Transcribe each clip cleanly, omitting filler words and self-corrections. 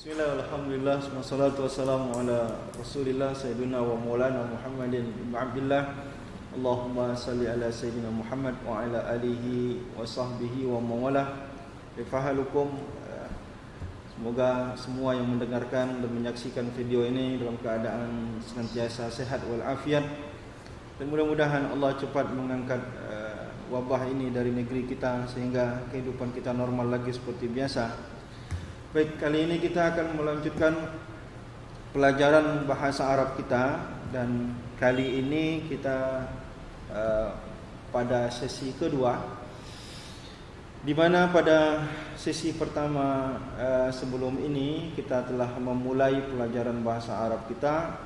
Bismillah, alhamdulillah, wassalatu wassalamu ala rasulillah Sayyidina wa maulana Muhammadin ibn Abdillah. Allahumma salli ala Sayyidina Muhammad wa ala alihi wa sahbihi wa mawalah. Bifahalukum. Semoga semua yang mendengarkan dan menyaksikan video ini dalam keadaan senantiasa sehat walafiat. Dan mudah-mudahan Allah cepat mengangkat wabah ini dari negeri kita sehingga kehidupan kita normal lagi seperti biasa. Baik, kali ini kita akan melanjutkan pelajaran bahasa Arab kita. Dan kali ini kita pada sesi kedua, di mana pada sesi pertama sebelum ini kita telah memulai pelajaran bahasa Arab kita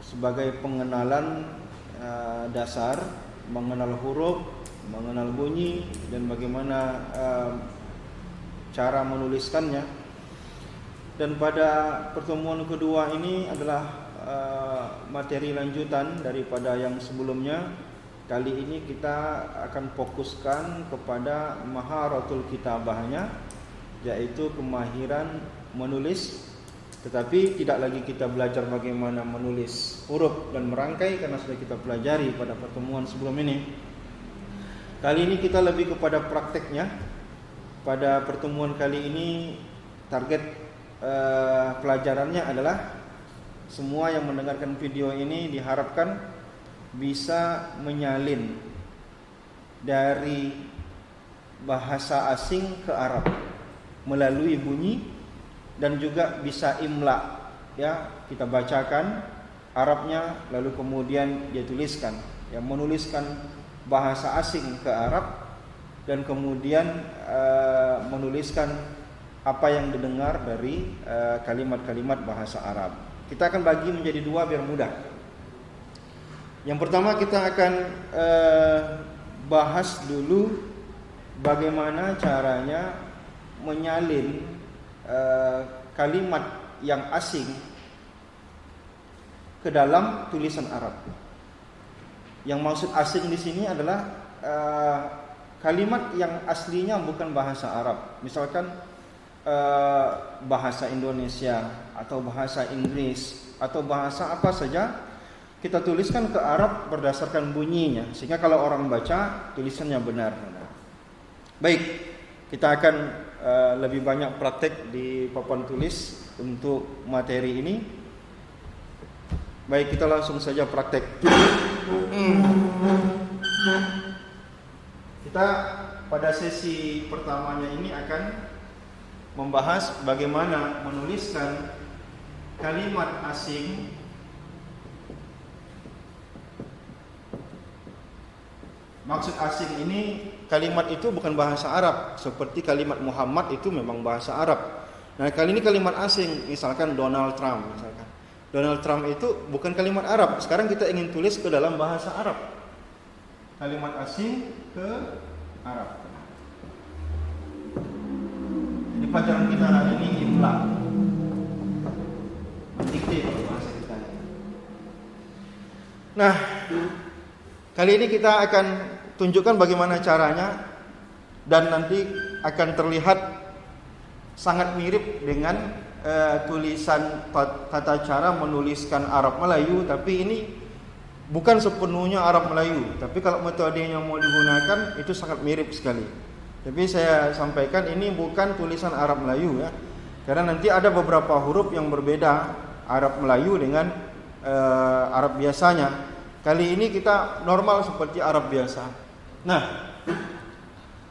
sebagai pengenalan dasar, mengenal huruf, mengenal bunyi, dan bagaimana cara menuliskannya. Dan pada pertemuan kedua ini adalah materi lanjutan daripada yang sebelumnya. Kali ini kita akan fokuskan kepada maharatul kitabahnya, yaitu kemahiran menulis. Tetapi tidak lagi kita belajar bagaimana menulis huruf dan merangkai karena sudah kita pelajari pada pertemuan sebelum ini. Kali ini kita lebih kepada prakteknya. Pada pertemuan kali ini target pelajarannya adalah semua yang mendengarkan video ini diharapkan bisa menyalin dari bahasa asing ke Arab melalui bunyi, dan juga bisa imla, ya, kita bacakan Arabnya lalu kemudian dia tuliskan, ya, menuliskan bahasa asing ke Arab dan kemudian menuliskan apa yang didengar dari kalimat-kalimat bahasa Arab. Kita akan bagi menjadi dua biar mudah. Yang pertama kita akan bahas dulu bagaimana caranya menyalin kalimat yang asing ke dalam tulisan Arab. Yang maksud asing di sini adalah kalimat yang aslinya bukan bahasa Arab. Misalkan bahasa Indonesia atau bahasa Inggris atau bahasa apa saja, kita tuliskan ke Arab berdasarkan bunyinya, sehingga kalau orang baca tulisannya benar. Baik, kita akan lebih banyak praktek di papan tulis untuk materi ini. Baik, kita langsung saja praktek. Kita pada sesi pertamanya ini akan membahas bagaimana menuliskan kalimat asing Maksud asing ini, kalimat itu bukan bahasa Arab. Seperti kalimat Muhammad itu memang bahasa Arab. Nah, kali ini kalimat asing, misalkan Donald Trump. Donald Trump itu bukan kalimat Arab. Sekarang kita ingin tulis ke dalam bahasa Arab. Kalimat asing ke Arab. Jadi pelajaran kita hari ini imla, mendikte bahasa kita. Nah, kali ini kita akan tunjukkan bagaimana caranya, dan nanti akan terlihat sangat mirip dengan tulisan tata cara menuliskan Arab Melayu, tapi ini bukan sepenuhnya Arab Melayu. Tapi kalau metode yang mau digunakan itu sangat mirip sekali. Tapi saya sampaikan ini bukan tulisan Arab Melayu, ya, karena nanti ada beberapa huruf yang berbeda Arab Melayu dengan Arab biasanya. Kali ini kita normal seperti Arab biasa. Nah,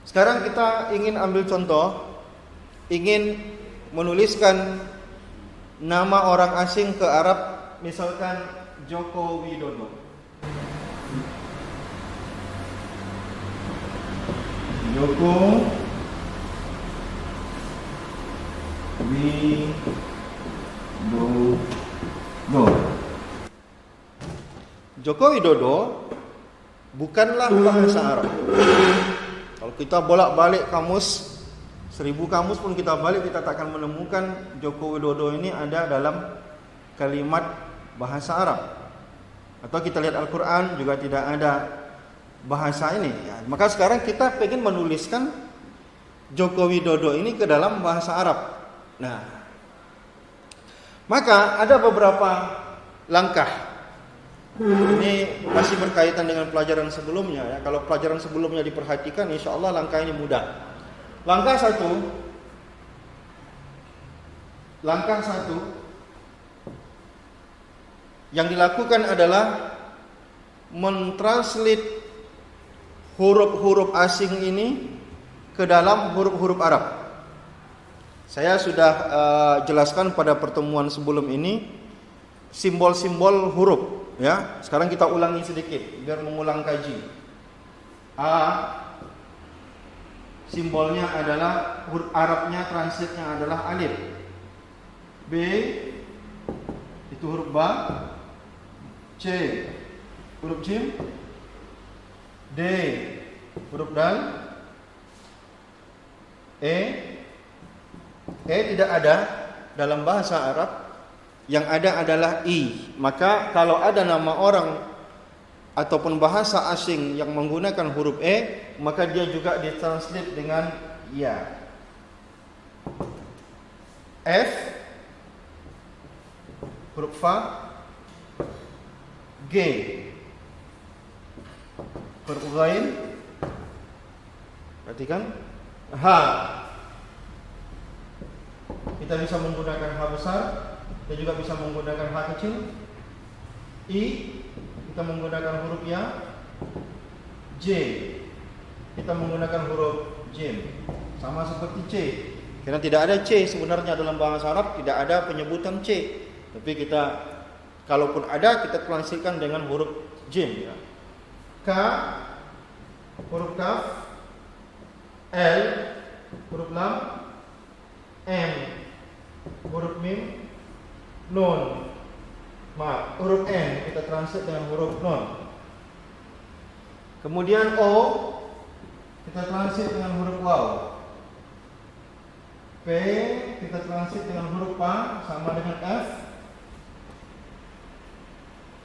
sekarang kita ingin ambil contoh, ingin menuliskan nama orang asing ke Arab, misalkan Joko Widodo. Joko Widodo. Joko Widodo bukanlah bahasa Arab. Kalau kita bolak-balik kamus, 1000 kamus pun kita balik, kita tak akan menemukan Joko Widodo ini ada dalam kalimat bahasa Arab. Atau kita lihat Al-Quran juga tidak ada bahasa ini, ya. Maka sekarang kita ingin menuliskan Joko Widodo ini ke dalam bahasa Arab. Nah, Maka ada beberapa langkah. Ini masih berkaitan dengan pelajaran sebelumnya ya. Kalau pelajaran sebelumnya diperhatikan, insya Allah langkah ini mudah. Langkah satu yang dilakukan adalah mentranslate huruf-huruf asing ini ke dalam huruf-huruf Arab. Saya sudah jelaskan pada pertemuan sebelum ini simbol-simbol huruf ya. Sekarang kita ulangi sedikit biar mengulang kaji. A simbolnya adalah huruf Arabnya, translate-nya adalah alif. B itu huruf ba. C huruf jim. D huruf dal. E tidak ada dalam bahasa Arab, yang ada adalah I. Maka kalau ada nama orang ataupun bahasa asing yang menggunakan huruf E, maka dia juga ditranslate dengan ya. F huruf fa. G huruf ghain. Perhatikan. H kita bisa menggunakan H besar, kita juga bisa menggunakan H kecil. I kita menggunakan huruf ya. J kita menggunakan huruf jim. Sama seperti C. Karena tidak ada C sebenarnya dalam bahasa Arab, tidak ada penyebutan C. Tapi kita kalaupun ada, kita translasikan dengan huruf jim ya. K huruf kaf. L huruf lam. M huruf mim. Nun huruf N kita translate dengan huruf nun. Kemudian O kita translate dengan huruf waw. P kita translate dengan huruf pa sama dengan F.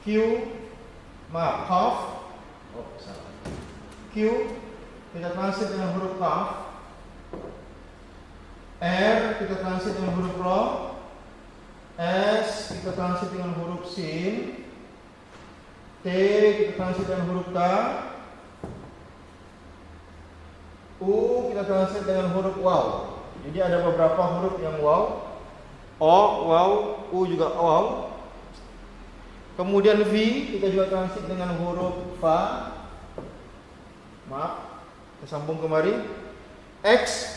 Q qaf. Q kita translate dengan huruf qaf. R kita translate dengan huruf ra. S kita translate dengan huruf sin. T kita translate dengan huruf ta. U kita translate dengan huruf waw. Jadi ada beberapa huruf yang waw. O waw, U juga waw. Kemudian V kita juga translate dengan huruf fa. Maaf, kita sambung kemari. X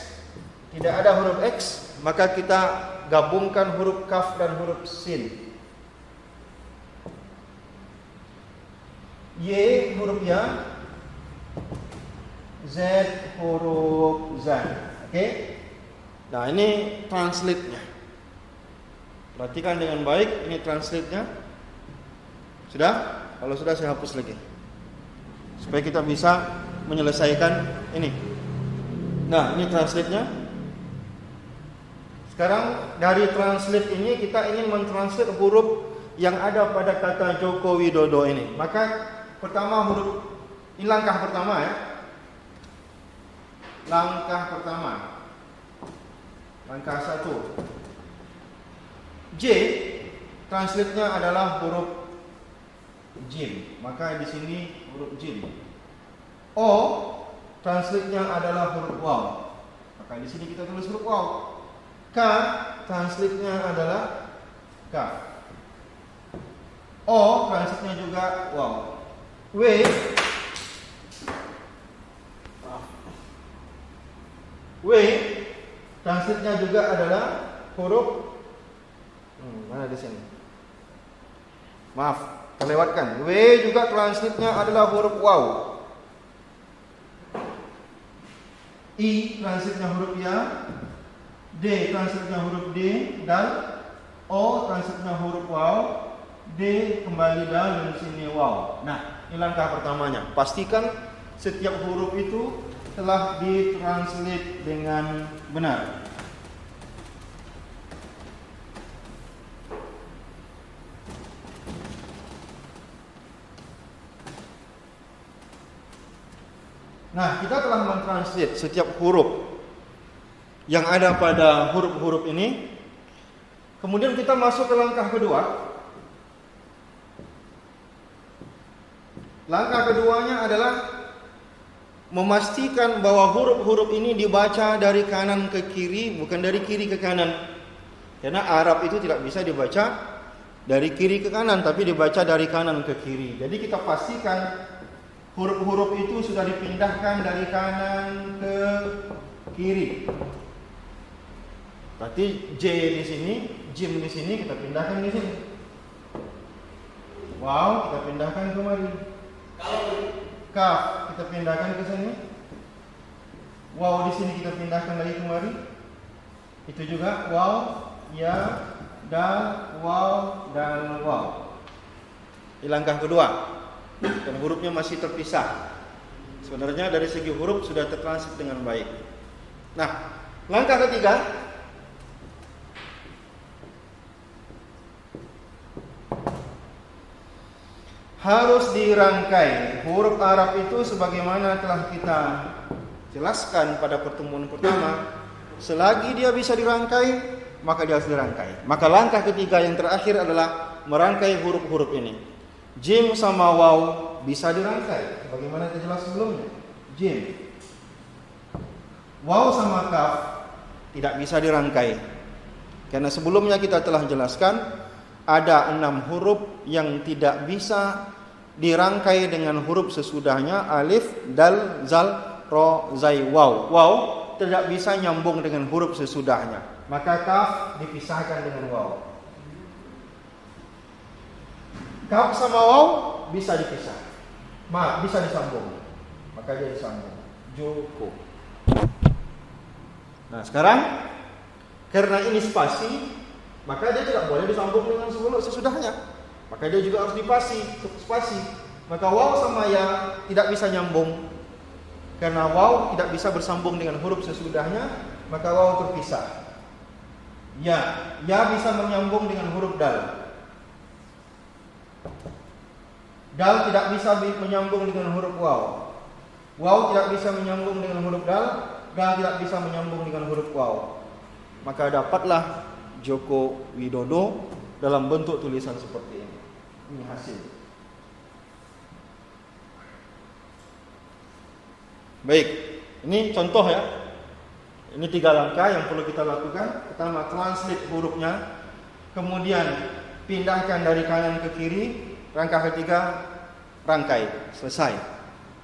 tidak ada huruf X, maka kita gabungkan huruf kaf dan huruf sin. Y huruf ya. Z huruf zan. Oke. Nah, ini translate-nya. Perhatikan dengan baik, ini translate-nya. Sudah? Kalau sudah saya hapus lagi. Supaya kita bisa menyelesaikan ini. Nah, ini translate-nya. Sekarang dari translate ini kita ingin mentranslate huruf yang ada pada kata Joko Widodo ini. Maka pertama huruf ini langkah pertama ya. Langkah pertama. Langkah 1. J translate-nya adalah huruf jim. Maka di sini huruf jim. O translate-nya adalah huruf waw. Maka di sini kita tulis huruf waw. K translate-nya adalah kaf. O translate-nya juga waw. W translate-nya juga adalah huruf mana di sini? Maaf, terlewatkan. W juga translate-nya adalah huruf waw. I translate-nya huruf ya. D translate-nya huruf D, dal. O translate-nya huruf waw. D kembali dal dan sini waw. Nah, ini langkah pertamanya. Pastikan setiap huruf itu telah ditranslate dengan benar. Nah, kita telah mentranslate setiap huruf yang ada pada huruf-huruf ini Kemudian kita masuk ke langkah kedua. Langkah keduanya adalah memastikan bahwa huruf-huruf ini dibaca dari kanan ke kiri, bukan dari kiri ke kanan. Karena Arab itu tidak bisa dibaca dari kiri ke kanan, tapi dibaca dari kanan ke kiri. Jadi kita pastikan huruf-huruf itu sudah dipindahkan dari kanan ke kiri. Berarti J di sini, Jim di sini, kita pindahkan di sini. Wow, kita pindahkan kemari. Kaf kita pindahkan ke sini. Wow di sini kita pindahkan lagi kemari. Itu juga wow, ya, dal, wow, dan wow. Di langkah kedua, dan hurufnya masih terpisah. Sebenarnya dari segi huruf sudah tertranslate dengan baik. Nah, langkah ketiga, harus dirangkai. Huruf Arab itu sebagaimana telah kita jelaskan pada pertemuan pertama, selagi dia bisa dirangkai, maka dia harus dirangkai. Maka langkah ketiga yang terakhir adalah merangkai huruf-huruf ini. Jim sama waw bisa dirangkai, sebagaimana kita jelas sebelumnya. Jim. Waw sama kaf tidak bisa dirangkai, karena sebelumnya kita telah jelaskan ada 6 huruf yang tidak bisa dirangkai dengan huruf sesudahnya. Alif, dal, zal, ro, zai, waw. Waw tidak bisa nyambung dengan huruf sesudahnya, maka kaf dipisahkan dengan waw. Kaf sama waw bisa dipisah, bisa disambung, maka dia disambung. Joko. Nah sekarang karena ini spasi, maka dia tidak boleh disambung dengan sesudahnya, maka dia juga harus spasi. Maka waw sama ya tidak bisa nyambung, karena waw tidak bisa bersambung dengan huruf sesudahnya, maka waw terpisah. Ya bisa menyambung dengan huruf dal. Dal tidak bisa menyambung dengan huruf waw. Waw tidak bisa menyambung dengan huruf dal. Dal tidak bisa menyambung dengan huruf waw. Maka dapatlah Joko Widodo dalam bentuk tulisan seperti ini. Ini hasil. Baik, ini contoh ya. Ini 3 langkah yang perlu kita lakukan. Pertama, translate hurufnya, kemudian pindahkan dari kanan ke kiri. Langkah ketiga, rangkai, selesai.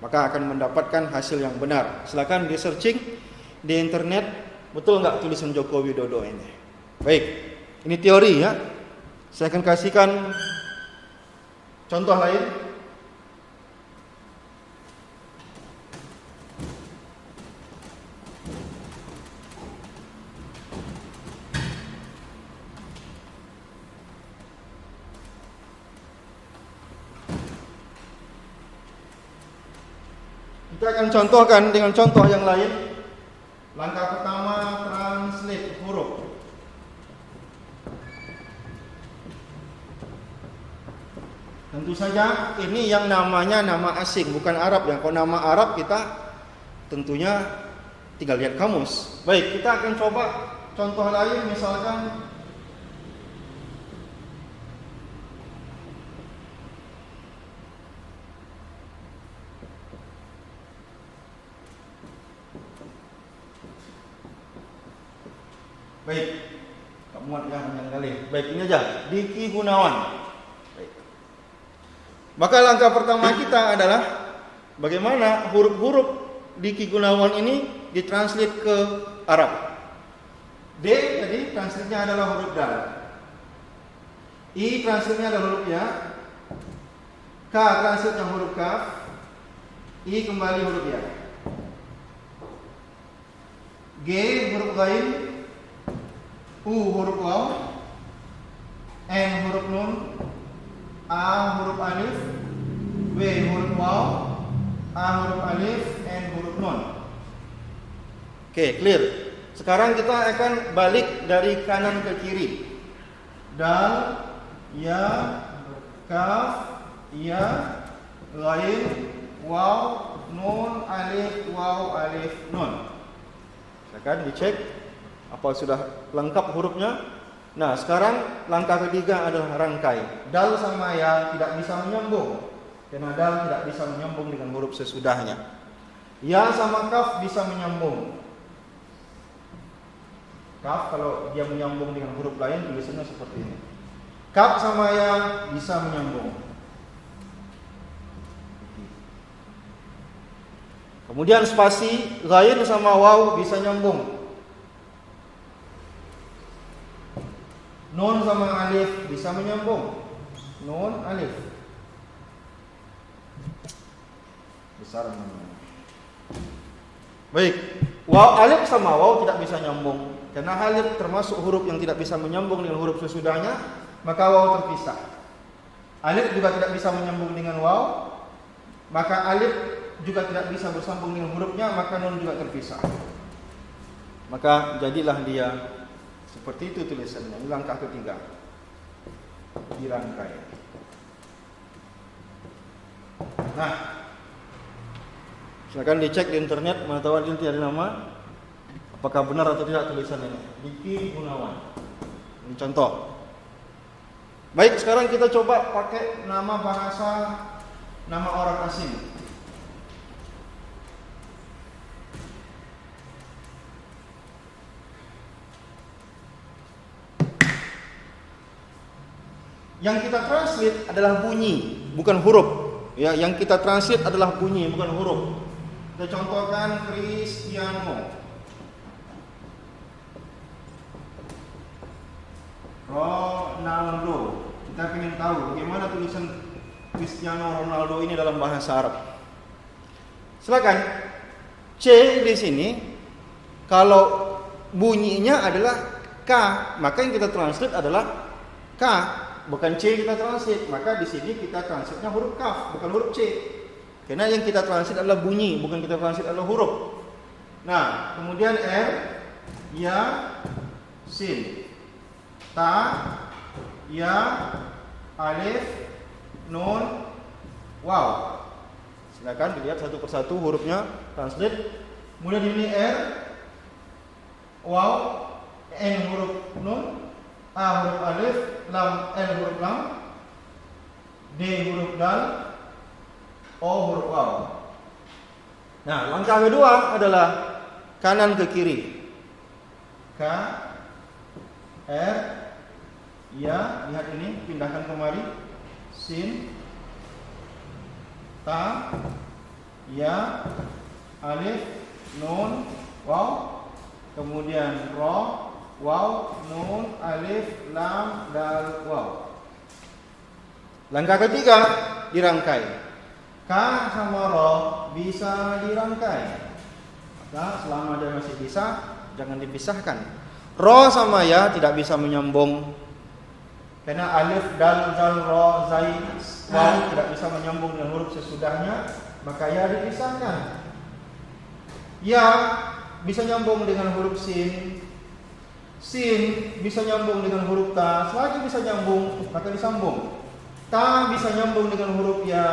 Maka akan mendapatkan hasil yang benar. Silakan di searching di internet, betul nggak tulisan Joko Widodo ini. Baik, ini teori ya. Saya akan kasihkan contoh lain. Kita akan contohkan dengan contoh yang lain. Langkah pertama, translate huruf. Tentu saja ini yang namanya nama asing, bukan Arab ya. Kalau nama Arab kita tentunya tinggal lihat kamus. Baik, kita akan coba contoh lain, misalkan baik, tak muat ya panjang kali. Baik, ini aja, Diki Gunawan. Baik. Maka langkah pertama kita adalah bagaimana huruf-huruf Diki Gunawan ini ditranslate ke Arab. D jadi translate-nya adalah huruf dal. I translate-nya adalah huruf ya. K translate-nya huruf kaf. I kembali huruf ya. G huruf ghain. U huruf waw, N huruf nun, A huruf alif, W huruf waw, A huruf alif, N huruf nun. Oke, clear. Sekarang kita akan balik dari kanan ke kiri. Dal, ya, kaf, ya, ghain, waw, nun, alif, waw, alif, nun. Silakan dicek apa sudah lengkap hurufnya. Nah, sekarang langkah ketiga adalah rangkai. Dal sama ya tidak bisa menyambung, karena dal tidak bisa menyambung dengan huruf sesudahnya. Ya sama kaf bisa menyambung. Kaf kalau dia menyambung dengan huruf lain tulisannya seperti ini. Kaf sama ya bisa menyambung. Kemudian spasi, ghain sama waw bisa nyambung. Nun sama alif bisa menyambung. Nun, alif. Besar namanya. Baik, waw, alif sama waw tidak bisa nyambung. Karena alif termasuk huruf yang tidak bisa menyambung dengan huruf sesudahnya, maka waw terpisah. Alif juga tidak bisa menyambung dengan waw, maka alif juga tidak bisa bersambung dengan hurufnya, maka nun juga terpisah. Maka jadilah dia seperti itu tulisannya. Ini langkah ketiga, dirangkai. Nah, silakan dicek di internet, mana tahu ada nama, apakah benar atau tidak tulisan ini. Diki Gunawan. Ini contoh. Baik, sekarang kita coba pakai nama bahasa, nama orang asing. Yang kita translate adalah bunyi, bukan huruf. Ya, yang kita translate adalah bunyi, bukan huruf. Kita contohkan Cristiano, Ronaldo. Kita ingin tahu bagaimana tulisan Cristiano Ronaldo ini dalam bahasa Arab. Silakan. C di sini kalau bunyinya adalah K, maka yang kita translate adalah K. Bukan C kita translate, maka di sini kita translate-nya huruf kaf, bukan huruf C. Karena yang kita translate adalah bunyi, bukan kita translate adalah huruf. Nah, kemudian R, ya, sin, ta, ya, alif, nun, waw. Silakan dilihat satu persatu hurufnya, translate. Kemudian ini R, waw, N huruf nun, A huruf alif, lam, L huruf lam, D huruf dal, O huruf waw. Nah, langkah kedua adalah kanan ke kiri. K, R, ya, lihat ini, pindahkan kemari. Sin, ta, ya, alif, nun, waw. Kemudian ro, waw, nun, alif, lam, dal, waw. Langkah ketiga, dirangkai. K sama ro bisa dirangkai. Maka selama dia masih bisa, jangan dipisahkan. Ro sama ya tidak bisa menyambung. Karena alif, dal, zal, ro, zai, waw tidak bisa menyambung dengan huruf sesudahnya, maka ya dipisahkan. Ya bisa nyambung dengan huruf sin. Sin bisa nyambung dengan huruf ta, selagi bisa nyambung maka disambung. Ta bisa nyambung dengan huruf ya.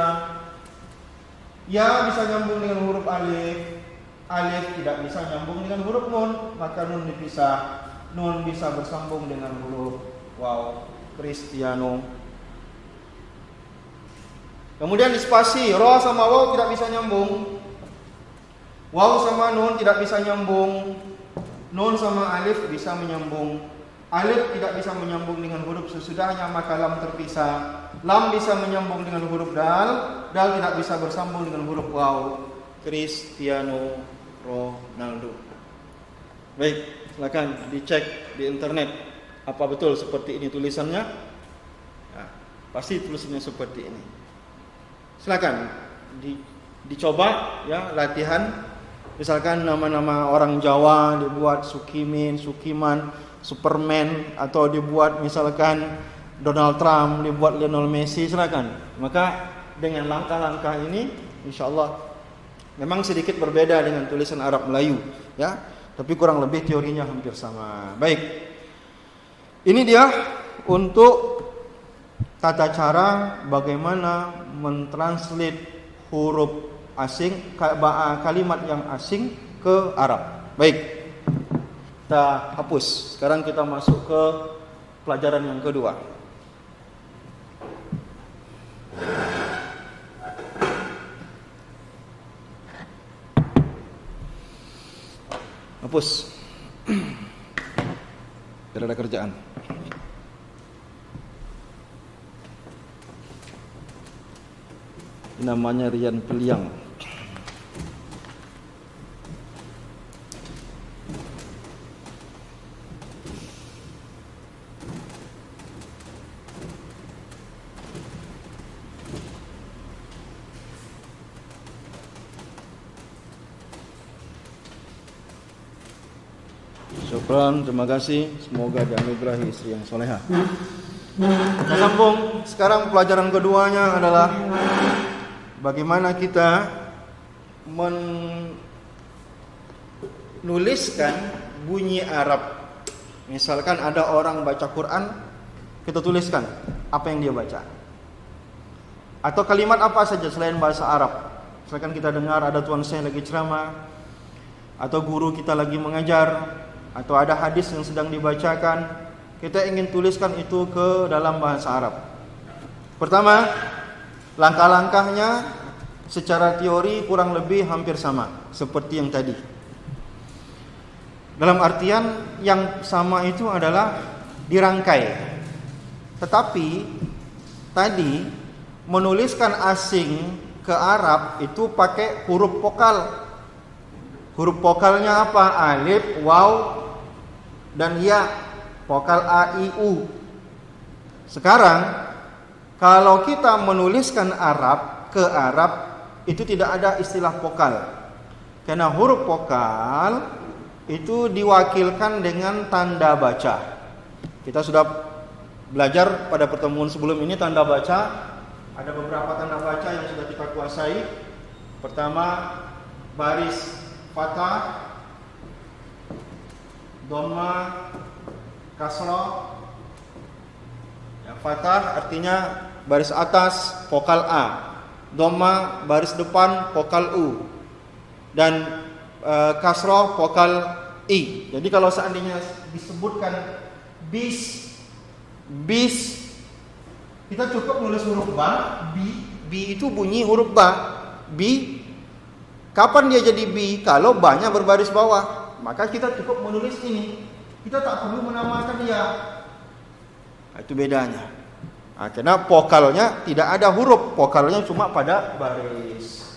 Ya bisa nyambung dengan huruf alif. Alif tidak bisa nyambung dengan huruf nun, maka nun dipisah. Nun bisa bersambung dengan huruf waw. Cristiano. Kemudian di spasi, ro sama waw tidak bisa nyambung. Waw sama nun tidak bisa nyambung. Nun sama alif bisa menyambung. Alif tidak bisa menyambung dengan huruf sesudahnya, maka lam terpisah. Lam bisa menyambung dengan huruf dal. Dal tidak bisa bersambung dengan huruf waw. Cristiano Ronaldo. Baik, silakan dicek di internet apa betul seperti ini tulisannya. Nah, pasti tulisannya seperti ini. Silakan dicoba ya, latihan. Misalkan nama-nama orang Jawa dibuat Sukimin, Sukiman, Superman, atau dibuat misalkan Donald Trump, dibuat Lionel Messi, silakan. Maka dengan langkah-langkah ini insyaallah memang sedikit berbeda dengan tulisan Arab Melayu ya, tapi kurang lebih teorinya hampir sama. Baik. Ini dia untuk tata cara bagaimana mentranslate huruf asing, kalimat yang asing ke Arab. Baik, kita hapus. Sekarang kita masuk ke pelajaran yang kedua. Hapus. Tidak ada kerjaan. Namanya Rian Peliang. Syukran, terima kasih. Semoga dianugerahi istri yang soleha. Kita sambung. Sekarang pelajaran keduanya adalah bagaimana kita menuliskan bunyi Arab. Misalkan ada orang baca Quran, kita tuliskan apa yang dia baca. Atau kalimat apa saja selain bahasa Arab. Misalkan kita dengar ada tuan saya lagi ceramah, atau guru kita lagi mengajar, atau ada hadis yang sedang dibacakan, kita ingin tuliskan itu ke dalam bahasa Arab. Pertama, langkah-langkahnya secara teori kurang lebih hampir sama seperti yang tadi. Dalam artian yang sama itu adalah dirangkai. Tetapi tadi menuliskan asing ke Arab itu pakai huruf vokal. Huruf vokalnya apa? Alif, waw, dan ya. Vokal A, I, U. Sekarang kalau kita menuliskan Arab ke Arab, itu tidak ada istilah vokal. Karena huruf vokal itu diwakilkan dengan tanda baca. Kita sudah belajar pada pertemuan sebelum ini tanda baca. Ada beberapa tanda baca yang sudah kita kuasai. Pertama, baris fathah, dhamma, kasrah. Ya, fathah artinya baris atas vokal A, dhamma baris depan vokal U, dan kasrah vokal I. Jadi kalau seandainya disebutkan bis, kita cukup nulis huruf ba, bi itu bunyi huruf ba, bi. Kapan dia jadi bi? Kalau ba-nya berbaris bawah, maka kita cukup menulis ini. Kita tak perlu menamakan dia. Itu bedanya. Karena vokalnya tidak ada huruf, vokalnya cuma pada baris.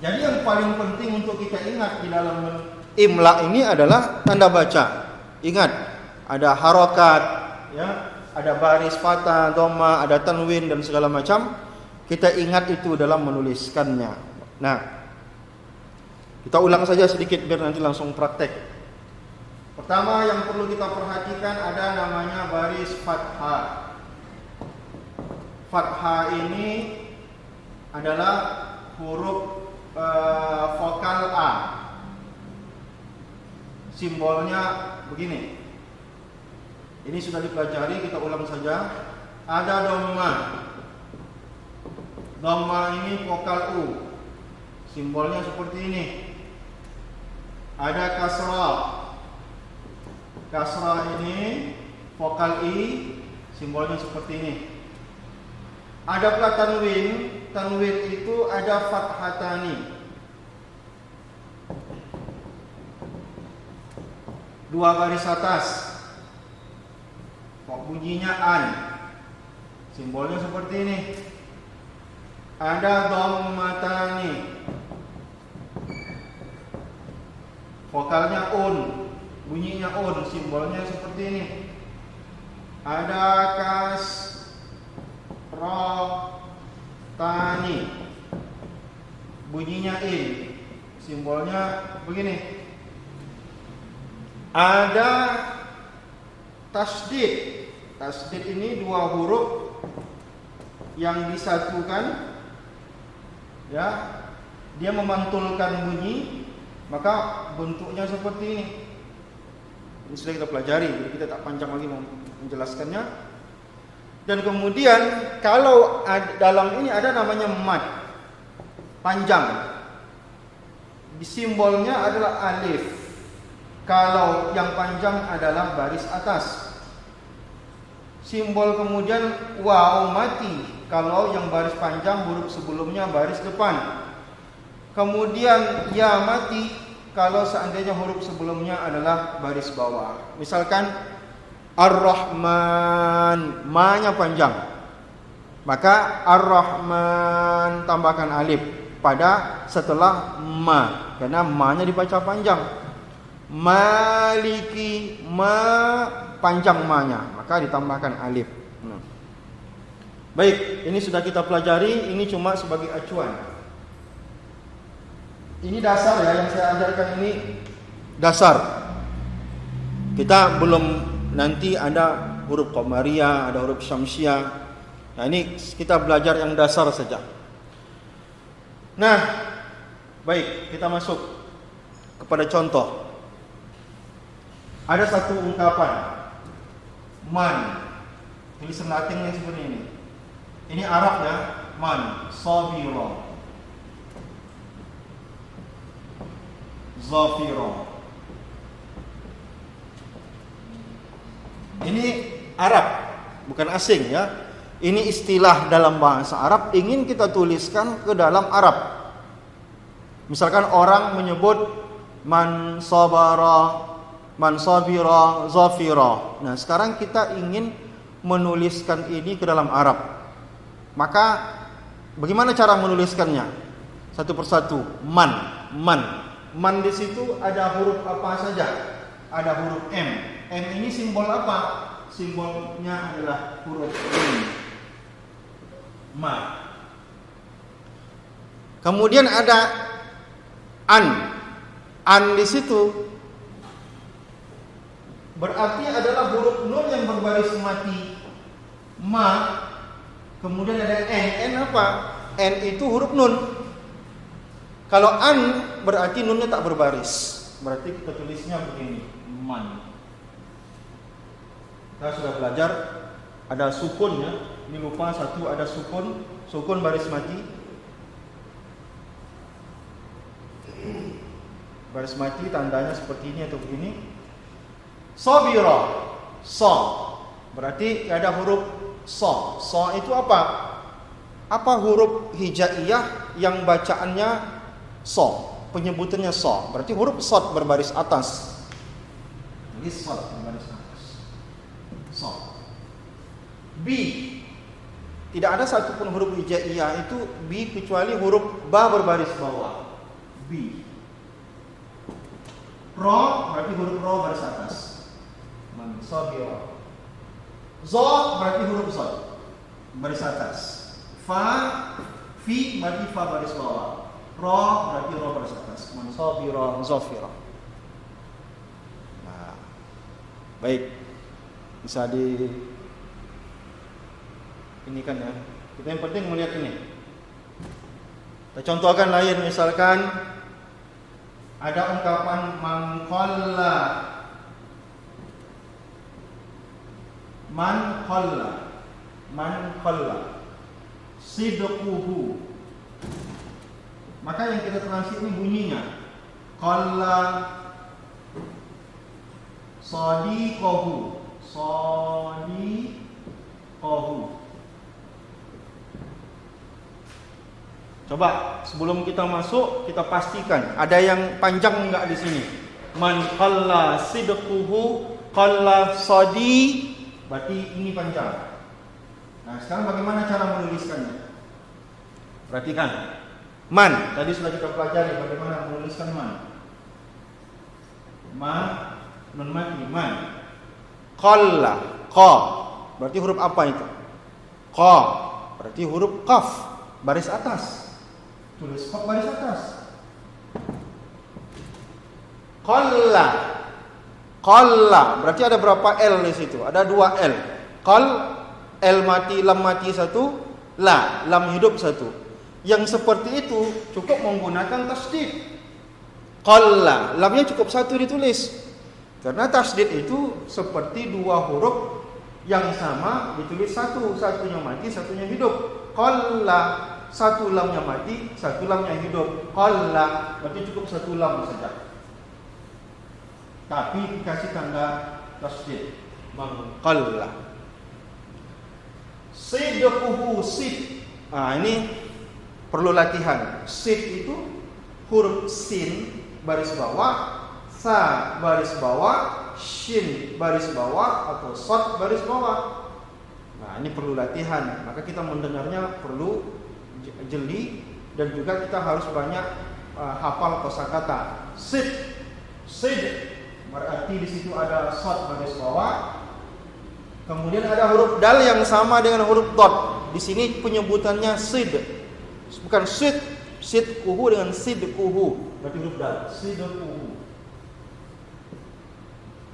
Jadi yang paling penting untuk kita ingat di dalam imla ini adalah tanda baca. Ingat, ada harokat, ya, ada baris fathah, dhamma, ada tanwin dan segala macam. Kita ingat itu dalam menuliskannya. Nah, kita ulang saja sedikit biar nanti langsung praktek. Pertama yang perlu kita perhatikan ada namanya baris fathah. Fathah ini adalah huruf vokal A. Simbolnya begini. Ini sudah dipelajari, kita ulang saja. Ada dhamma. Dhamma ini vokal U. Simbolnya seperti ini. Ada kasrah. Kasrah ini vokal I, simbolnya seperti ini. Ada pula tanwin. Tanwin itu ada fathatani. Dua garis atas. Bunyinya an. Simbolnya seperti ini. Ada dhammatani. Vokalnya un, bunyinya un, simbolnya seperti ini. Ada kasratani, bunyinya in, simbolnya begini. Ada tasdid. Tasdid ini dua huruf yang disatukan, ya, dia memantulkan bunyi, maka bentuknya seperti ini. Ini sudah kita pelajari, jadi kita tak panjang lagi menjelaskannya. Dan kemudian kalau dalam ini ada namanya mad, panjang. Simbolnya adalah alif. Kalau yang panjang adalah baris atas. simbol kemudian waw mati kalau yang baris panjang huruf sebelumnya baris depan. Kemudian ya mati kalau seandainya huruf sebelumnya adalah baris bawah. Misalkan Ar-Rahman, ma-nya panjang, maka Ar-Rahman tambahkan alif pada setelah ma, karena ma-nya dibaca panjang. Maliki, ma panjang ma-nya, maka ditambahkan alif. Baik, ini sudah kita pelajari, ini cuma sebagai acuan. Ini dasar ya, yang saya ajarkan ini dasar. Kita belum, nanti ada huruf qamariyah, ada huruf syamsiyah. Nah, ini kita belajar yang dasar saja. Nah, baik, kita masuk kepada contoh. Ada satu ungkapan man, tulisan Latinnya seperti ini. Ini Arab ya, man, sabira, zafira. Ini Arab, bukan asing ya. Ini istilah dalam bahasa Arab, ingin kita tuliskan ke dalam Arab. Misalkan orang menyebut man sabara, man sabira, zafira. Nah, sekarang kita ingin menuliskan ini ke dalam Arab. Maka bagaimana cara menuliskannya? Satu persatu. Man di situ ada huruf apa saja? Ada huruf M. M ini simbol apa? Simbolnya adalah huruf M. Ma. Kemudian ada an di situ berarti adalah huruf nun yang berbaris mati. Ma. Kemudian ada n apa? N itu huruf nun. Kalau an berarti nunnya tak berbaris. Berarti kita tulisnya begini, man. Kita sudah belajar ada sukun ya. Ini lupa satu, ada sukun baris mati. Baris mati tandanya seperti ini atau begini. Sabira, so. Berarti ada huruf so. So itu apa? Apa huruf hijaiyah yang bacaannya so, penyebutannya so. Berarti huruf sod berbaris atas. Jadi sod berbaris atas. So. B. Tidak ada satupun huruf hijaiyah itu B kecuali huruf ba berbaris bawah. B. Ro berarti huruf ro baris atas. Mansabira. Zo berarti huruf zod baris atas. Fa, fi berarti fa baris bawah. Ro berarti ro baris atas. Mansabira, zafira. Nah, baik, bisa di ini kan ya. Kita yang penting melihat ini. Kita contohkan lain, misalkan ada ungkapan man qalla sidquhu. Maka yang kita translate ini bunyinya qalla sadiqahu. Coba sebelum kita masuk kita pastikan ada yang panjang enggak di sini. Man qalla sidquhu qalla sadi, berarti ini panjang. Nah, sekarang bagaimana cara menuliskannya? Perhatikan. Man, tadi sudah kita pelajari bagaimana menuliskan man. Nun mati, man. Qalla, qa. Berarti huruf apa itu? Qa. Berarti huruf qaf, baris atas. Tulis qaf baris atas. Qalla, berarti ada berapa L di situ? Ada 2 L. Qal, L mati, lam mati satu, la, lam hidup satu. Yang seperti itu cukup menggunakan tasdid. Qalla, lamnya cukup satu ditulis. Karena tasdid itu seperti 2 huruf yang sama ditulis satu, satunya mati, satunya hidup. Qalla, satu lamnya mati, satu lamnya hidup. Qalla, berarti cukup satu lam saja. Tapi dikasih tanda tasdid. Man qalla. Sidquhu sid. Ini perlu latihan. Sid itu huruf sin baris bawah, sa baris bawah, shin baris bawah, atau shad baris bawah. Ini perlu latihan. Maka kita mendengarnya perlu jeli, dan juga kita harus banyak hafal kosakata. Sid, berarti di situ ada shad baris bawah. Kemudian ada huruf dal yang sama dengan huruf dot. Di sini penyebutannya sid, bukan sidquhu dengan sidquhu. Berarti huruf dal, sidquhu.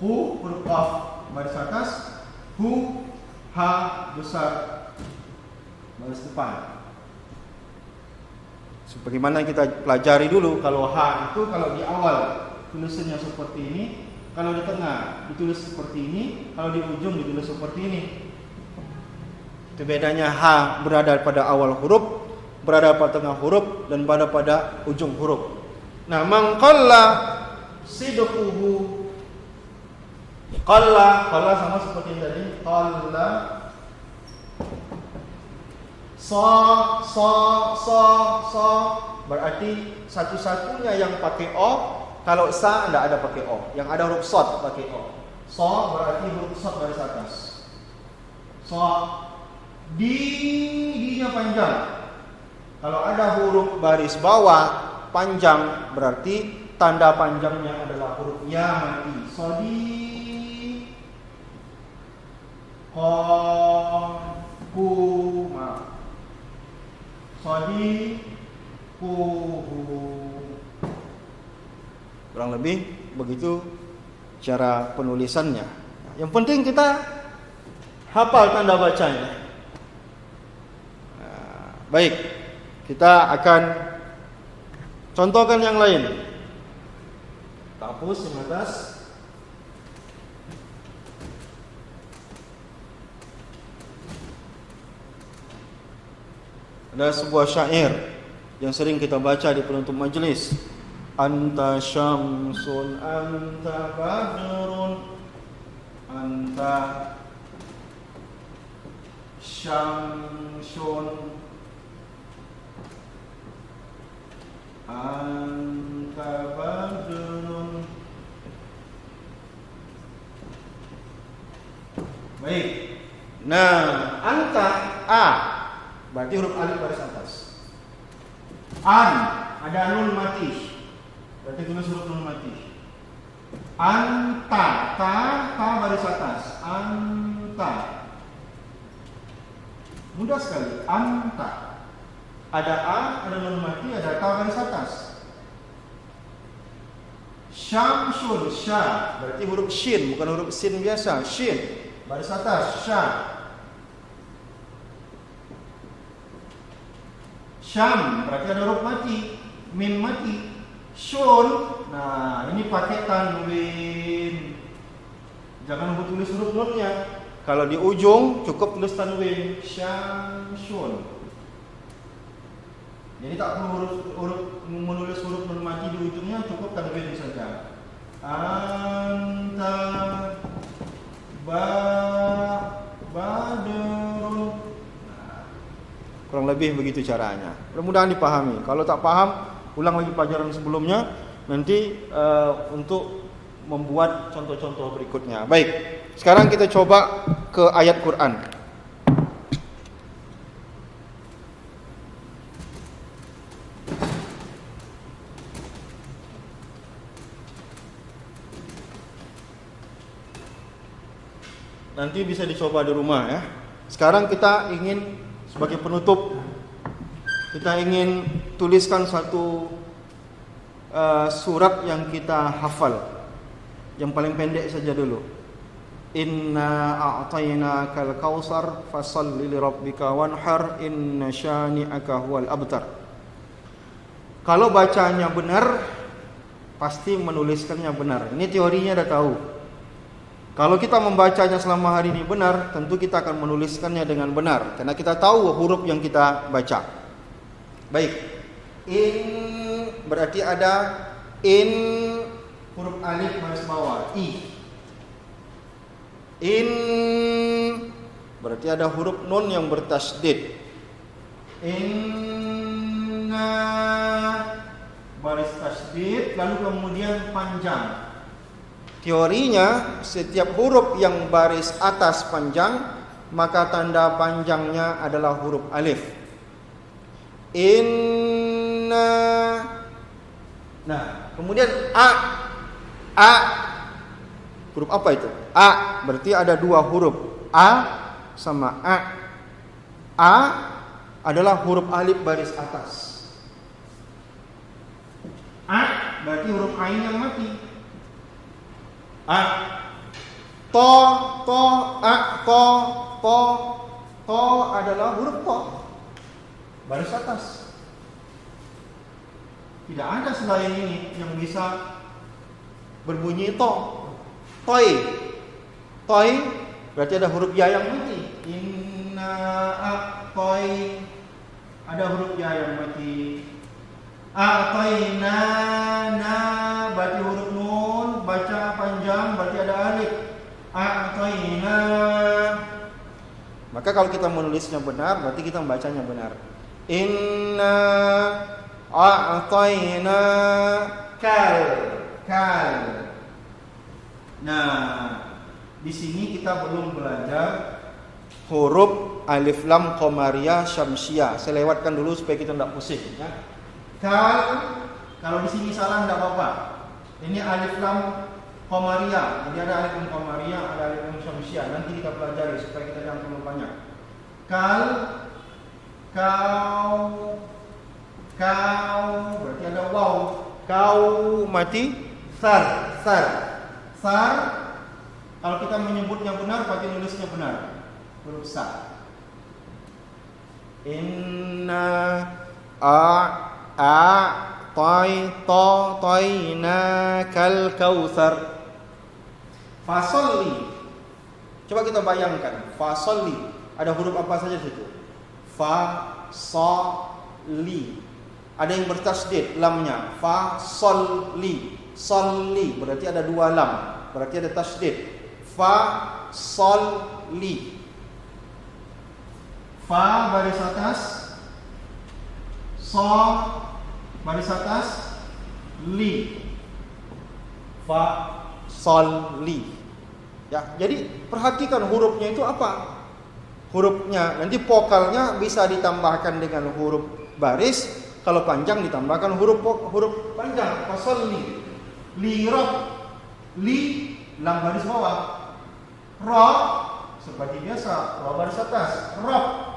Hu huruf qaf baris atas, hu ha besar baris depan. Sebagaimana kita pelajari dulu, kalau ha itu kalau di awal tulisannya seperti ini, kalau di tengah ditulis seperti ini, kalau di ujung ditulis seperti ini. Itu bedanya. Ha berada pada awal huruf, berada pada tengah huruf, dan berada pada ujung huruf. Man qalla sidquhu. Qalla sama seperti yang tadi. Qalla sa berarti satu-satunya yang pakai o. Kalau sa tidak ada pakai o, yang ada huruf shad pakai o. So berarti huruf shad baris atas. So di-nya panjang. Kalau ada huruf baris bawah panjang, berarti tanda panjangnya adalah huruf ya mati. Sodi, ko, ku, sodi, ku. Kurang lebih begitu cara penulisannya. Yang penting kita hafal tanda bacanya. Baik, kita akan contohkan yang lain. Hapus yang atas. Ada sebuah syair yang sering kita baca di penutup majelis. Anta syamsun, anta badrun, anta syamsun, anta badrun. Baik. Anta a berarti huruf alif baris atas. An ada nun mati, berarti tulis huruf nun mati. Anta ta baris atas. Anta. Mudah sekali. Anta. Ada a, ada nun mati, ada ta baris atas. Syamsul, sya berarti huruf shin, bukan huruf sin biasa. Shin baris atas, sya. Syam berarti ada huruf mati, mim mati. Shun, ini pakai tanwin. Jangan tulis huruf nunnya. Kalau di ujung cukup tulis tanwin. Syamsun. Jadi tak perlu menulis huruf nun mati di ujungnya, cukup tanwin saja. Anta badrun. Kurang lebih begitu caranya. Mudah-mudahan dipahami. Kalau tak paham, ulang lagi pelajaran sebelumnya nanti untuk membuat contoh-contoh berikutnya. Baik, sekarang kita coba ke ayat Quran. Nanti bisa dicoba di rumah ya. Sekarang kita ingin sebagai penutup, kita ingin tuliskan satu surat yang kita hafal, yang paling pendek saja dulu. Inna a'tainakal kautsar fasholli lirabbika wanhar inna syani'aka huwal abtar. Kalau bacanya benar, pasti menuliskannya benar. Ini teorinya dah tahu. Kalau kita membacanya selama hari ini benar, tentu kita akan menuliskannya dengan benar, karena kita tahu huruf yang kita baca. Baik. In berarti ada in huruf alif baris bawah, i. In Berarti ada huruf nun yang bertasydid. Inna, baris tasydid, lalu kemudian panjang. Teorinya setiap huruf yang baris atas panjang, maka tanda panjangnya adalah huruf alif. Inna. Nah, kemudian a. Huruf apa itu? A. Berarti ada dua huruf, a sama a. A adalah huruf alif baris atas. A berarti huruf ain yang mati. A. To, to adalah huruf to baris atas. Tidak ada selain ini yang bisa berbunyi to. Toy berarti ada huruf ya yang mati. Inna toy, ada huruf ya yang mati. A'tayna, na berarti huruf nun, baca panjang berarti ada alif. A'tayna. Maka kalau kita menulisnya benar, berarti kita membacanya benar. Inna a'tayna kal. Nah, di sini kita belum belajar huruf alif lam qamariyah syamsiyah. Saya lewatkan dulu supaya kita tidak pusing ya. Kalau di sini salah tidak apa-apa. Ini alif lam qamariyah. Jadi ada alif lam qamariyah, ada alif lam syamsiyah. Nanti kita pelajari supaya kita jangan terlalu banyak. Kau berarti ada waw. Kau mati. Sar. Kalau kita menyebutnya benar, berarti nulisnya benar. Huruf sa. Inna toyna kal kautsar. Fasolli. Coba kita bayangkan, fasolli ada huruf apa saja di situ? Fa-so-li. Ada yang bertasydid lamnya. Fa-sol-li. Solli berarti ada dua lam, berarti ada tasydid. Fa-sol-li. Fa baris atas, so baris atas, li. Fa-sol-li. Ya, jadi perhatikan hurufnya itu apa? Hurufnya nanti vokalnya bisa ditambahkan dengan huruf baris, kalau panjang ditambahkan huruf panjang. Fa-sol-li. Li rob, li lam baris bawah, ro seperti biasa, ro baris atas, rob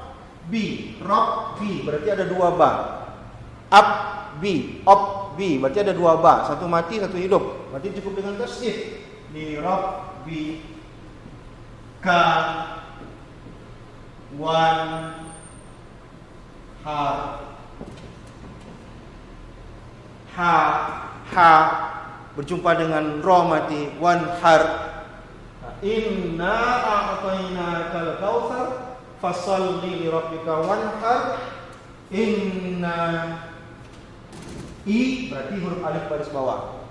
bi berarti ada dua ba, up bi berarti ada dua ba, satu mati satu hidup, berarti cukup dengan tasydid. Li rob bi ka wan ha berjumpa dengan ro mati, wan har. Inna a'tayna kal kautsar fasalli li rabbika wanhar. Inna, i berarti huruf alif baris bawah.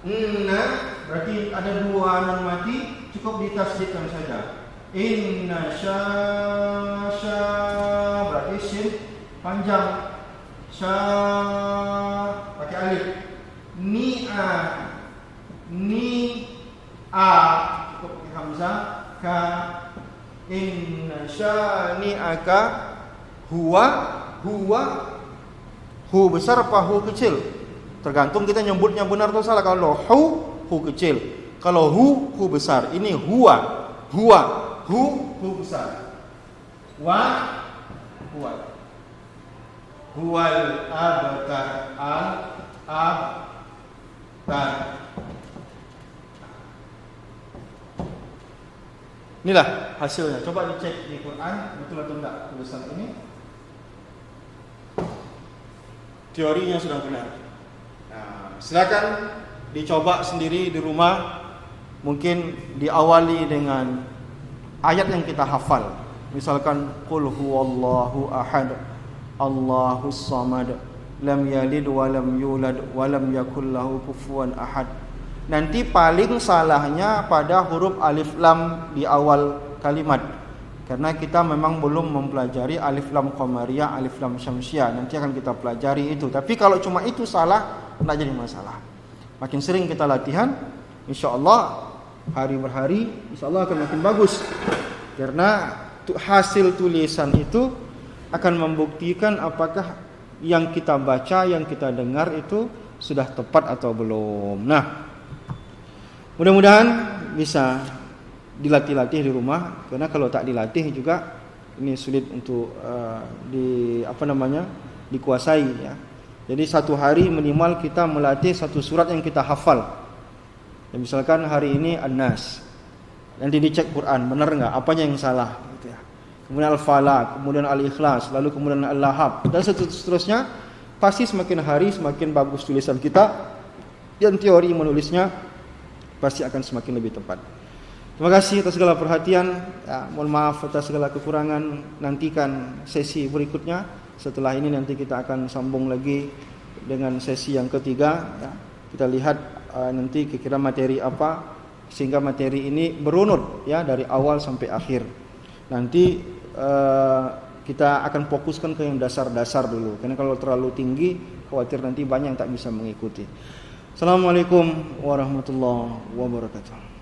Inna berarti ada dua nun mati, cukup ditasydidkan saja. Inna sya berarti shin panjang, sya pakai alif. Ni a cukup pakai hamzah. Ka inna syani'aka huwa. Hu besar apa hu kecil? Tergantung kita nyebutnya benar atau salah. Kalau hu kecil, kalau hu besar. Ini huwa hu besar. Huwal abtar abtar. Inilah hasilnya. Coba dicek di Quran betul atau enggak tulisan ini. Teorinya sudah benar. Nah, silakan dicoba sendiri di rumah. Mungkin diawali dengan ayat yang kita hafal. Misalkan qul huwallahu ahad, Allahus samad, lam yalid wa lam yulad wa lam yakul lahu kufuwan ahad. Nanti paling salahnya pada huruf alif lam di awal kalimat. Karena kita memang belum mempelajari alif lam qamariyah, alif lam syamsiyah. Nanti akan kita pelajari itu. Tapi kalau cuma itu salah, tidak jadi masalah. Makin sering kita latihan, insyaallah hari per hari, insyaallah akan makin bagus. Karena hasil tulisan itu akan membuktikan apakah yang kita baca, yang kita dengar itu sudah tepat atau belum. Nah, mudah-mudahan bisa dilatih-latih di rumah, karena kalau tak dilatih juga ini sulit untuk dikuasai ya. Jadi satu hari minimal kita melatih satu surat yang kita hafal. Ya, misalkan hari ini An-Nas, nanti dicek Quran benar enggak, apanya yang salah gitu ya. Kemudian Al-Falaq, kemudian Al-Ikhlas, lalu kemudian Al-Lahab, dan seterusnya. Pasti semakin hari semakin bagus tulisan kita, dan teori menulisnya pasti akan semakin lebih tepat. Terima kasih atas segala perhatian. Ya, mohon maaf atas segala kekurangan. Nantikan sesi berikutnya. Setelah ini nanti kita akan sambung lagi dengan sesi yang ketiga. Ya, kita lihat nanti kira-kira materi apa, sehingga materi ini berunut ya dari awal sampai akhir. Nanti kita akan fokuskan ke yang dasar-dasar dulu. Karena kalau terlalu tinggi, khawatir nanti banyak yang tak bisa mengikuti. Assalamualaikum warahmatullahi wabarakatuh.